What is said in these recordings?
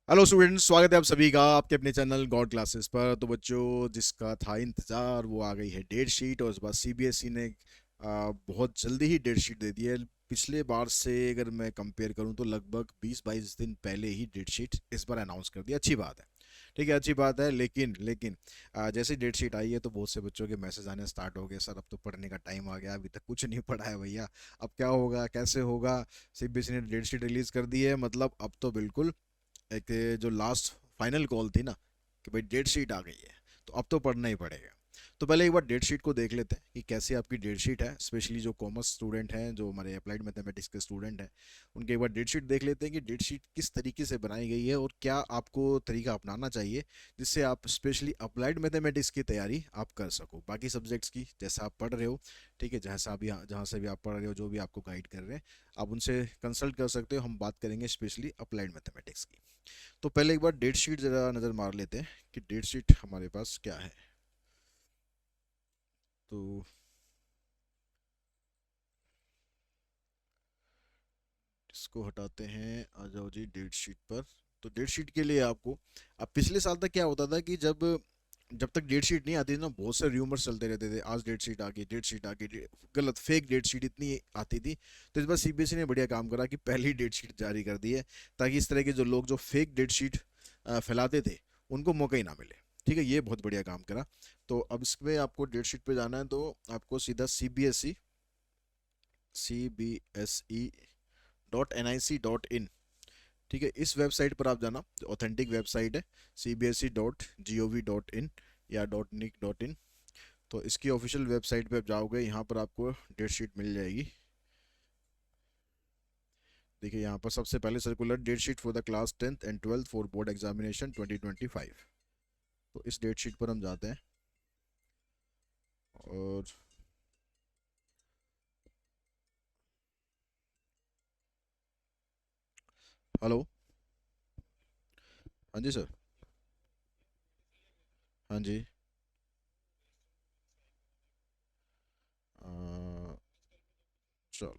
Hello students, स्वागत है आप सभी का आपके अपने चैनल गॉड क्लासेस पर। तो बच्चों, जिसका था इंतज़ार वो आ गई है डेट शीट। और इस बार सीबीएसई ने बहुत जल्दी ही डेट शीट दे दी है। पिछले बार से अगर मैं कंपेयर करूं तो लगभग 20-22 दिन पहले ही डेट शीट इस बार अनाउंस कर दी। अच्छी बात है, ठीक है, अच्छी बात है। लेकिन जैसे डेट शीट आई है तो बहुत से बच्चों के मैसेज आने स्टार्ट हो गए, सर अब तो पढ़ने का टाइम आ गया, अभी तक कुछ नहीं पढ़ा है भैया, अब क्या होगा, कैसे होगा। सीबीएसई ने डेट शीट रिलीज़ कर दी है, मतलब अब तो बिल्कुल एक जो लास्ट फाइनल कॉल थी ना कि भाई डेट शीट आ गई है तो अब तो पढ़ना ही पड़ेगा। तो पहले एक बार डेट शीट को देख लेते हैं कि कैसी आपकी डेट शीट है। स्पेशली जो कॉमर्स स्टूडेंट हैं, जो हमारे अप्लाइड मैथमेटिक्स के स्टूडेंट हैं, उनके एक बार डेट शीट देख लेते हैं कि डेट शीट किस तरीके से बनाई गई है और क्या आपको तरीका अपनाना चाहिए जिससे आप स्पेशली अप्लाइड मैथमेटिक्स की तैयारी आप कर सको। बाकी सब्जेक्ट्स की जैसा आप पढ़ रहे हो, ठीक है, जैसा भी जहाँ से भी आप पढ़ रहे हो, जो भी आपको गाइड कर रहे हैं, आप उनसे कंसल्ट कर सकते हो। हम बात करेंगे स्पेशली अप्लाइड मैथमेटिक्स की। तो पहले एक बार डेट शीट ज़रा नज़र मार लेते हैं कि डेट शीट हमारे पास क्या है। तो इसको हटाते हैं, आ जाओ जी डेट शीट पर। तो डेट शीट के लिए आपको, अब पिछले साल तक क्या होता था कि जब जब तक डेट शीट नहीं आती थी ना, बहुत से र्यूमर्स चलते रहते थे, आज डेट शीट आ गई, डेट शीट आ गई, गलत फेक डेट शीट इतनी आती थी। तो इस बार सीबीएसई ने बढ़िया काम करा कि पहली डेट शीट जारी कर दी है, ताकि इस तरह के जो लोग जो फेक डेट शीट फैलाते थे उनको मौका ही ना मिले। ठीक है, ये बहुत बढ़िया काम करा। तो अब इसमें आपको डेट शीट पे जाना है, तो आपको सीधा cbse.nic.in, ठीक है, इस वेबसाइट पर आप जाना, जो ऑथेंटिक वेबसाइट है, cbse.gov.in या .nic.in। तो इसकी ऑफिशियल वेबसाइट पे आप जाओगे, यहाँ पर आपको डेट शीट मिल जाएगी। देखिए यहाँ पर सबसे पहले circular debt sheet for the class 10th and 12th for board examination 2025। तो इस डेट शीट पर हम जाते हैं और हेलो। हाँ जी सर। हाँ जी। अ, चलो,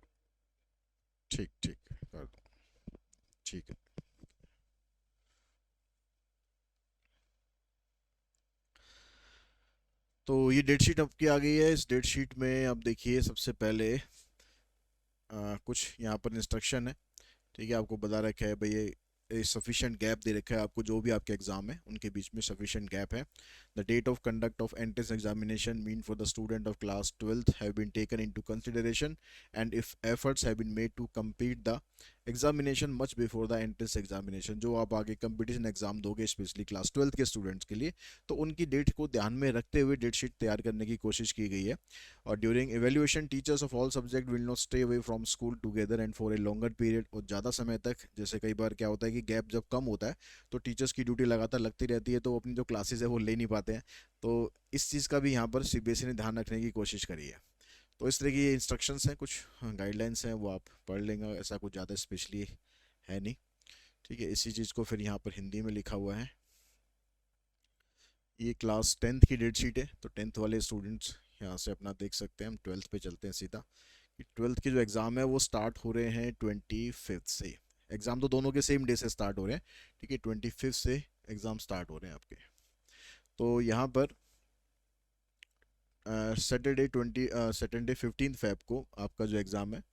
ठीक ठीक कर दो, ठीक है। तो ये डेट शीट आपकी आ गई है। इस डेट शीट में आप देखिए सबसे पहले कुछ यहाँ पर इंस्ट्रक्शन है, ठीक है, आपको बता रखा है भाई ये सफिशिएंट गैप दे रखा है आपको, जो भी आपके एग्जाम है उनके बीच में सफिशिएंट गैप है। The date of conduct of entrance examination mean for the student of class 12th have been taken into consideration and if efforts have been made to complete the examination much before the entrance examination. जो आप आगे competition exam दोगे specially class 12th के students के लिए, तो उनकी date को ध्यान में रखते हुए डेट शीट तैयार करने की कोशिश की गई है। और during evaluation teachers of all subject will not stay away from school together and for a longer period. और ज़्यादा समय तक, जैसे कई बार क्या होता है कि गैप जब कम होता है तो टीचर्स की ड्यूटी लगातार लगती रहती है, तो वो अपनी जो क्लासेस है वो ले नहीं पाते हैं। तो इस चीज़ का भी यहाँ पर सीबीएसई ने ध्यान रखने की कोशिश करी है। तो इस तरह की ये इंस्ट्रक्शंस हैं, कुछ गाइडलाइंस हैं, वो आप पढ़ लेंगे, ऐसा कुछ ज़्यादा स्पेशली है नहीं। ठीक है, इसी चीज़ को फिर यहाँ पर हिंदी में लिखा हुआ है। ये क्लास 10th की डेट शीट है, तो 10th वाले स्टूडेंट्स यहाँ से अपना देख सकते हैं। हम 12th पे चलते हैं सीधा। कि 12th के जो एग्ज़ाम है वो स्टार्ट हो रहे हैं 25th से। एग्ज़ाम तो दोनों के सेम डे से स्टार्ट हो रहे हैं, ठीक है, 25th से एग्ज़ाम स्टार्ट हो रहे हैं आपके। तो यहाँ पर सैटरडे 15 फेब को आपका जो एग्ज़ाम है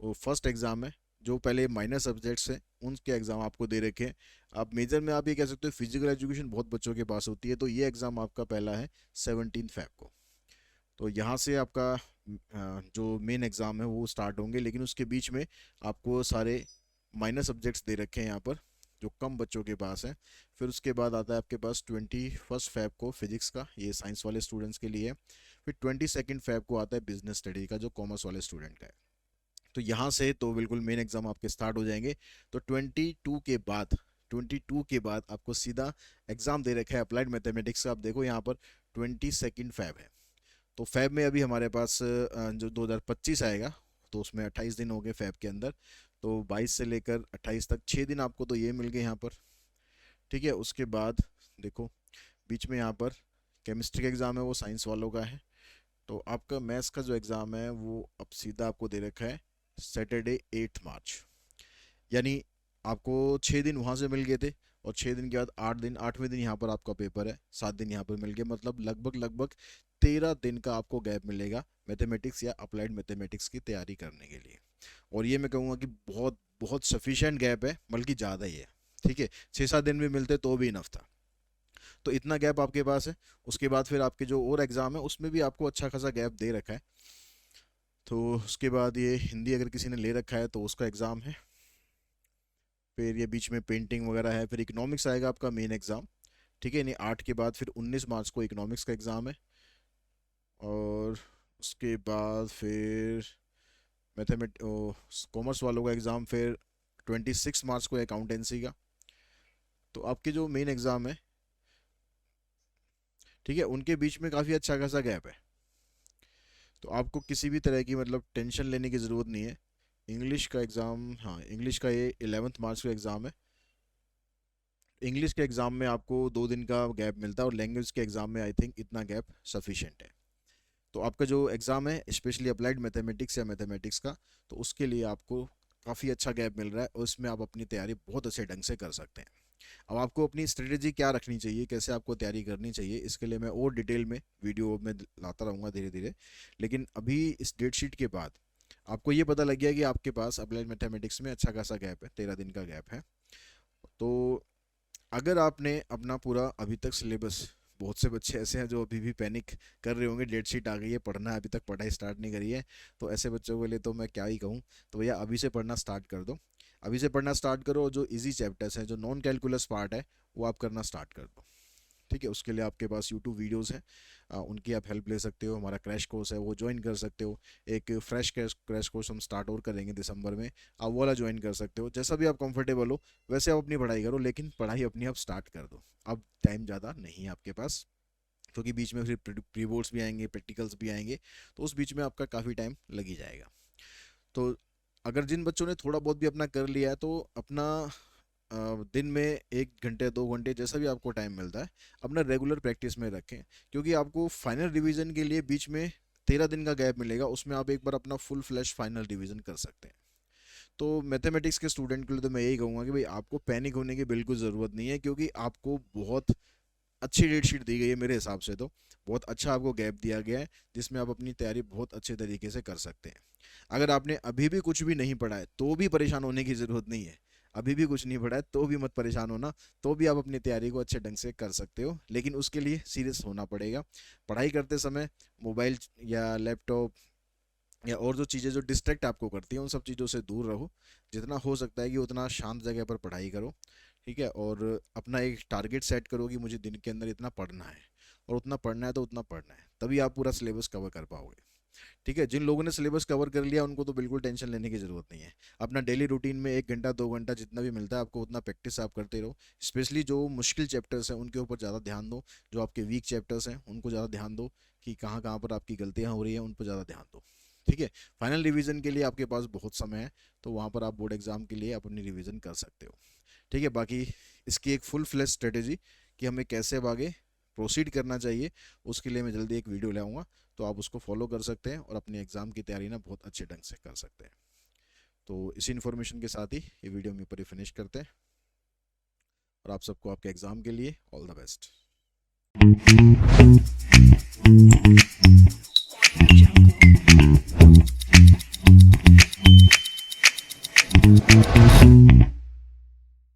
वो फर्स्ट एग्ज़ाम है। जो पहले माइनर सब्जेक्ट्स हैं उनके एग्ज़ाम आपको दे रखे हैं। आप मेजर में आप ये कह सकते हो फिजिकल एजुकेशन बहुत बच्चों के पास होती है, तो ये एग्ज़ाम आपका पहला है 17 फेब को। तो यहाँ से आपका जो मेन एग्ज़ाम है वो स्टार्ट होंगे, लेकिन उसके बीच में आपको सारे माइनर सब्जेक्ट्स दे रखे हैं यहाँ पर, जो कम बच्चों के पास है। फिर उसके बाद आता है आपके पास 21 फेब को फिजिक्स का, ये साइंस वाले स्टूडेंट्स के लिए है। फिर 22 फेब को आता है बिजनेस स्टडी का, जो कॉमर्स वाले स्टूडेंट का है। तो यहाँ से तो बिल्कुल मेन एग्जाम आपके स्टार्ट हो जाएंगे। तो 22 के बाद आपको सीधा एग्जाम दे रखा है अप्लाइड मैथमेटिक्स का। आप देखो यहाँ पर 22 फेब है। तो फैब में अभी हमारे पास जो 2025 आएगा, तो उसमें 28 दिन हो गए फैब के अंदर। तो 22 से लेकर 28 तक 6 दिन आपको तो ये मिल गए यहाँ पर। ठीक है, उसके बाद देखो बीच में यहाँ पर केमिस्ट्री का एग्ज़ाम है, वो साइंस वालों का है। तो आपका मैथ्स का जो एग्ज़ाम है वो अब सीधा आपको दे रखा है सैटरडे 8 मार्च। यानी आपको 6 दिन वहाँ से मिल गए थे, और 6 दिन के बाद 8 दिन, 8वें दिन यहाँ पर आपका पेपर है, 7 दिन यहाँ पर मिल गए, मतलब लगभग 13 दिन का आपको गैप मिलेगा मैथमेटिक्स या अप्लाइड मैथमेटिक्स की तैयारी करने के लिए। और ये मैं कहूँगा कि बहुत बहुत सफिशिएंट गैप है, बल्कि ज़्यादा ही है। ठीक है, 6-7 दिन भी मिलते तो भी इनफ था। तो इतना गैप आपके पास है। उसके बाद फिर आपके जो और एग्ज़ाम है उसमें भी आपको अच्छा खासा गैप दे रखा है। तो उसके बाद ये हिंदी अगर किसी ने ले रखा है तो उसका एग्ज़ाम है, फिर ये बीच में पेंटिंग वगैरह है, फिर इकोनॉमिक्स आएगा आपका मेन एग्ज़ाम। ठीक है, नहीं 8 के बाद फिर 19 मार्च को इकोनॉमिक्स का एग्ज़ाम है। और उसके बाद फिर मैथमेट कॉमर्स वालों का एग्ज़ाम फिर 26 मार्च को है अकाउंटेंसी का। तो आपके जो मेन एग्ज़ाम है, ठीक है, उनके बीच में काफ़ी अच्छा खासा गैप है। तो आपको किसी भी तरह की मतलब टेंशन लेने की ज़रूरत नहीं है। इंग्लिश का एग्ज़ाम, हाँ इंग्लिश का ये 11 मार्च का एग्ज़ाम है। इंग्लिश के एग्ज़ाम में आपको 2 दिन का गैप मिलता है, और लैंग्वेज के एग्ज़ाम में आई थिंक इतना गैप सफिशिएंट है। तो आपका जो एग्ज़ाम है स्पेशली अप्लाइड मैथमेटिक्स या मैथमेटिक्स का, तो उसके लिए आपको काफ़ी अच्छा गैप मिल रहा है, और इसमें आप अपनी तैयारी बहुत अच्छे ढंग से कर सकते हैं। अब आपको अपनी स्ट्रेटेजी क्या रखनी चाहिए, कैसे आपको तैयारी करनी चाहिए, इसके लिए मैं और डिटेल में वीडियो में लाता रहूँगा धीरे धीरे। लेकिन अभी इस डेट शीट के बाद आपको ये पता लग गया कि आपके पास अप्लाइड मैथमेटिक्स में अच्छा खासा गैप है, 13 दिन का गैप है। तो अगर आपने अपना पूरा अभी तक सिलेबस, बहुत से बच्चे ऐसे हैं जो अभी भी पैनिक कर रहे होंगे, डेट शीट आ गई है, पढ़ना है, अभी तक पढ़ाई स्टार्ट नहीं करी है, तो ऐसे बच्चों के लिए तो मैं क्या ही कहूँ। तो भैया अभी से पढ़ना स्टार्ट कर दो, अभी से पढ़ना स्टार्ट करो, और जो इजी चैप्टर्स हैं, जो नॉन कैलकुलस पार्ट है, वो आप करना स्टार्ट कर दो। ठीक है, उसके लिए आपके पास यूट्यूब वीडियोस हैं, उनकी आप हेल्प ले सकते हो। हमारा क्रैश कोर्स है वो ज्वाइन कर सकते हो। एक फ्रेश क्रैश कोर्स हम स्टार्ट और करेंगे दिसंबर में, आप वो वाला ज्वाइन कर सकते हो। जैसा भी आप कंफर्टेबल हो वैसे आप अपनी पढ़ाई करो, लेकिन पढ़ाई अपनी आप स्टार्ट कर दो। अब टाइम ज़्यादा नहीं है आपके पास, क्योंकि बीच में फिर प्री बोर्ड्स भी आएंगे, प्रैक्टिकल्स भी आएंगे, तो उस बीच में आपका काफ़ी टाइम लग ही जाएगा। तो अगर जिन बच्चों ने थोड़ा बहुत भी अपना कर लिया है, तो अपना दिन में 1 घंटे 2 घंटे जैसा भी आपको टाइम मिलता है, अपना रेगुलर प्रैक्टिस में रखें। क्योंकि आपको फाइनल रिवीजन के लिए बीच में 13 दिन का गैप मिलेगा, उसमें आप एक बार अपना फुल फ्लैश फाइनल रिवीजन कर सकते हैं। तो मैथमेटिक्स के स्टूडेंट के लिए तो मैं यही कहूँगा कि भाई आपको पैनिक होने की बिल्कुल ज़रूरत नहीं है, क्योंकि आपको बहुत अच्छी डेट शीट दी गई है मेरे हिसाब से। तो बहुत अच्छा आपको गैप दिया गया है, जिसमें आप अपनी तैयारी बहुत अच्छे तरीके से कर सकते हैं। अगर आपने अभी भी कुछ भी नहीं पढ़ा है तो भी परेशान होने की ज़रूरत नहीं है। अभी भी कुछ नहीं पढ़ा है तो भी मत परेशान होना, तो भी आप अपनी तैयारी को अच्छे ढंग से कर सकते हो, लेकिन उसके लिए सीरियस होना पड़ेगा। पढ़ाई करते समय मोबाइल या लैपटॉप या और जो चीज़ें जो डिस्ट्रैक्ट आपको करती हैं, उन सब चीज़ों से दूर रहो। जितना हो सकता है कि उतना शांत जगह पर पढ़ाई करो। ठीक है, और अपना एक टारगेट सेट करो कि मुझे दिन के अंदर इतना पढ़ना है, और उतना पढ़ना है तो उतना पढ़ना है, तभी आप पूरा सिलेबस कवर कर पाओगे। ठीक है, जिन लोगों ने सिलेबस कवर कर लिया उनको तो बिल्कुल टेंशन लेने की ज़रूरत नहीं है। अपना डेली रूटीन में 1 घंटा 2 घंटा जितना भी मिलता है आपको, उतना प्रैक्टिस आप करते रहो। स्पेशली जो मुश्किल चैप्टर्स हैं उनके ऊपर ज़्यादा ध्यान दो, जो आपके वीक चैप्टर्स हैं उनको ज़्यादा ध्यान दो, कि कहाँ कहाँ पर आपकी गलतियाँ हो रही हैं, उन पर ज़्यादा ध्यान दो। ठीक है, फाइनल रिवीजन के लिए आपके पास बहुत समय है, तो वहाँ पर आप बोर्ड एग्जाम के लिए अपनी रिवीजन कर सकते हो। ठीक है, बाकी इसकी एक फुल फ्लैश स्ट्रेटेजी कि हमें कैसे अब आगे प्रोसीड करना चाहिए, उसके लिए मैं जल्दी एक वीडियो लाऊंगा, तो आप उसको फॉलो कर सकते हैं और अपने एग्ज़ाम की तैयारी ना बहुत अच्छे ढंग से कर सकते हैं। तो इसी इन्फॉर्मेशन के साथ ही ये वीडियो हम ऊपर ही फिनिश करते हैं, और आप सबको आपके एग्ज़ाम के लिए ऑल द बेस्ट।